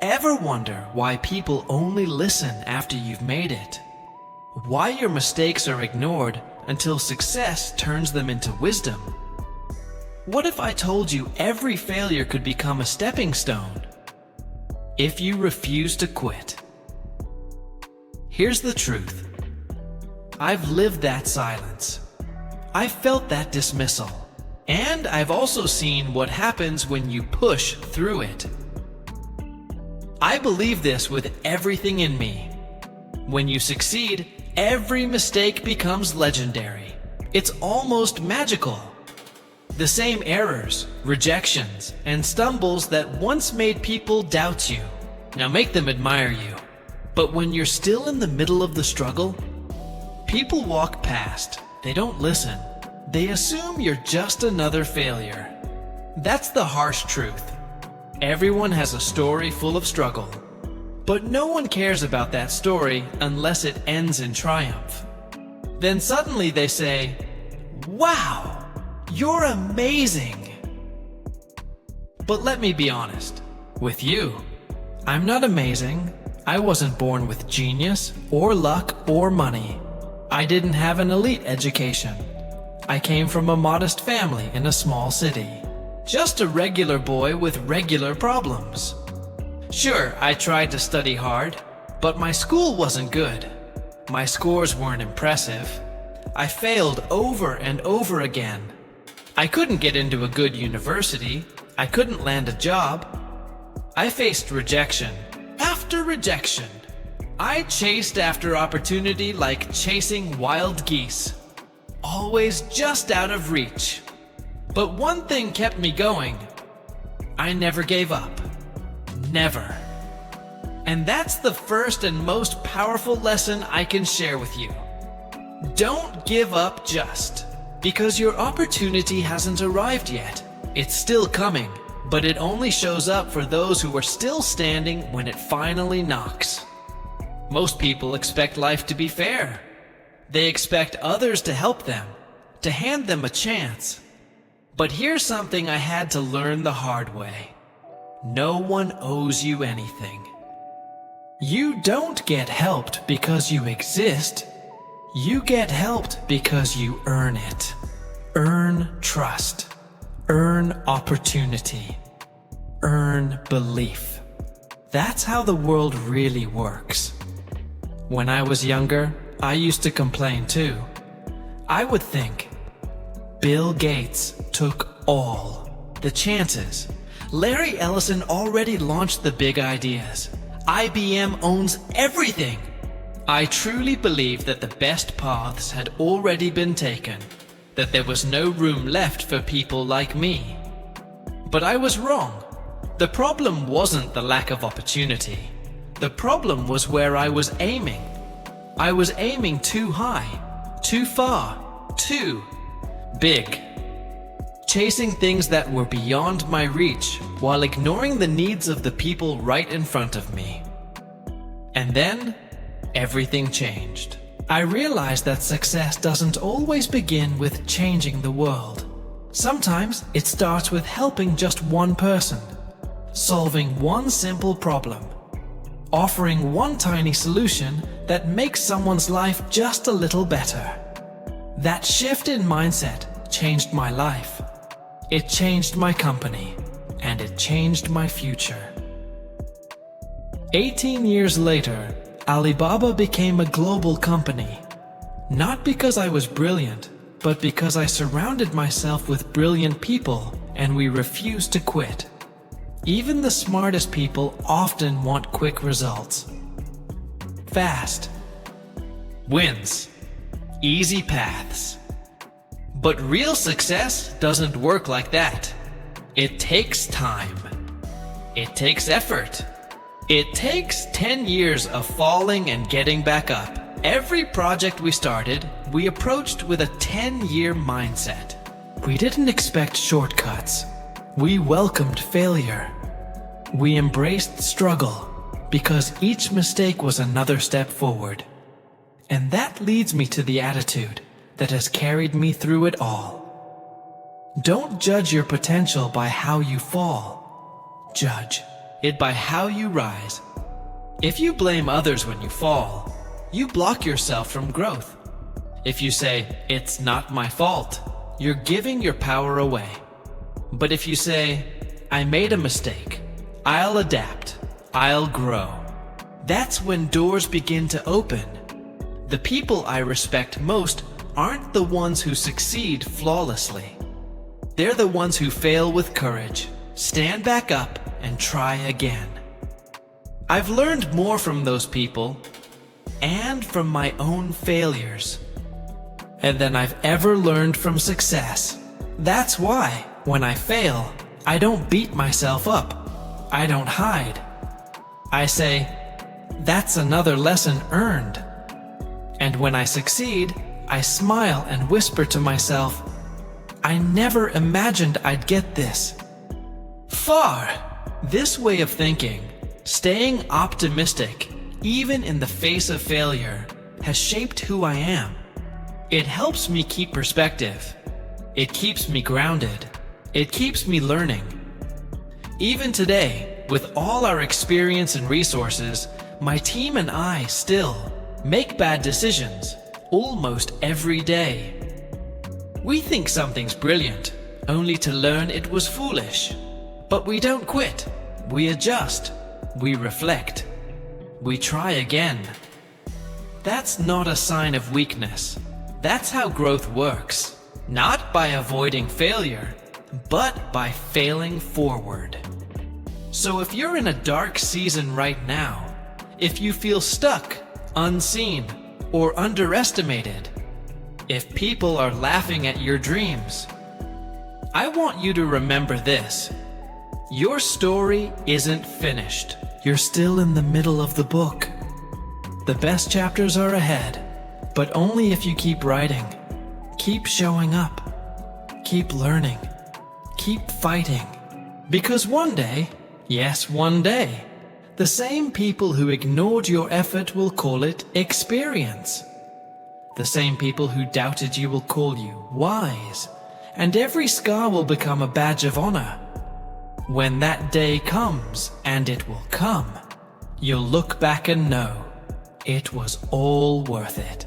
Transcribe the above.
Ever wonder why people only listen after you've made it? Why your mistakes are ignored until success turns them into wisdom? What if I told you every failure could become a stepping stone if you refuse to quit? Here's the truth. I've lived that silence. I've felt that dismissal. And I've also seen what happens when you push through it. I believe this with everything in me. When you succeed, every mistake becomes legendary. It's almost magical. The same errors, rejections, and stumbles that once made people doubt you now make them admire you. But when you're still in the middle of the struggle, people walk past. They don't listen. They assume you're just another failure. That's the harsh truth. Everyone has a story full of struggle, but no one cares about that story unless it ends in triumph. Then suddenly they say, "Wow, you're amazing." But let me be honest with you. I'm not amazing. I wasn't born with genius or luck or money. I didn't have an elite education. I came from a modest family in a small city. Just a regular boy with regular problems. Sure, I tried to study hard, but my school wasn't good. My scores weren't impressive. I failed over and over again. I couldn't get into a good university. I couldn't land a job. I faced rejection after rejection. I chased after opportunity like chasing wild geese, always just out of reach. But one thing kept me going. I never gave up. Never. And that's the first and most powerful lesson I can share with you. Don't give up just because your opportunity hasn't arrived yet. It's still coming, but it only shows up for those who are still standing when it finally knocks. Most people expect life to be fair. They expect others to help them, to hand them a chance. But here's something I had to learn the hard way. No one owes you anything. You don't get helped because you exist. You get helped because you earn it. Earn trust. Earn opportunity. Earn belief. That's how the world really works. When I was younger, I used to complain too. I would think, Bill Gates took all the chances. Larry Ellison already launched the big ideas. IBM owns everything. I truly believed that the best paths had already been taken, that there was no room left for people like me. But I was wrong. The problem wasn't the lack of opportunity. The problem was where I was aiming. I was aiming too high, too far, too big. Chasing things that were beyond my reach while ignoring the needs of the people right in front of me. And then, everything changed. I realized that success doesn't always begin with changing the world. Sometimes it starts with helping just one person, solving one simple problem, offering one tiny solution that makes someone's life just a little better. That shift in mindset changed my life. It changed my company, and it changed my future. 18 years later, Alibaba became a global company. Not because I was brilliant, but because I surrounded myself with brilliant people and we refused to quit. Even the smartest people often want quick results. Fast wins, easy paths. But real success doesn't work like that. It takes time. It takes effort. It takes 10 years of falling and getting back up. Every project we started, we approached with a 10-year mindset. We didn't expect shortcuts. We welcomed failure. We embraced struggle because each mistake was another step forward. And that leads me to the attitude that has carried me through it all. Don't judge your potential by how you fall. Judge it by how you rise. If you blame others when you fall, you block yourself from growth. If you say, "It's not my fault," you're giving your power away. But if you say, "I made a mistake, I'll adapt, I'll grow," that's when doors begin to open. The people I respect most aren't the ones who succeed flawlessly. They're the ones who fail with courage, stand back up, and try again. I've learned more from those people and from my own failures than I've ever learned from success. That's why, when I fail, I don't beat myself up. I don't hide. I say, "That's another lesson earned." And when I succeed, I smile and whisper to myself, "I never imagined I'd get this far." This way of thinking, staying optimistic, even in the face of failure, has shaped who I am. It helps me keep perspective. It keeps me grounded. It keeps me learning. Even today, with all our experience and resources, my team and I still make bad decisions almost every day. We think something's brilliant, only to learn it was foolish. But we don't quit. We adjust. We reflect. We try again. That's not a sign of weakness. That's how growth works. Not by avoiding failure, but by failing forward. So if you're in a dark season right now, if you feel stuck, unseen, or underestimated, if people are laughing at your dreams, I want you to remember this. Your story isn't finished. You're still in the middle of the book. The best chapters are ahead, but only if you keep writing, keep showing up, keep learning, keep fighting. Because one day, yes, one day, the same people who ignored your effort will call it experience. The same people who doubted you will call you wise, and every scar will become a badge of honor. When that day comes, and it will come, you'll look back and know it was all worth it.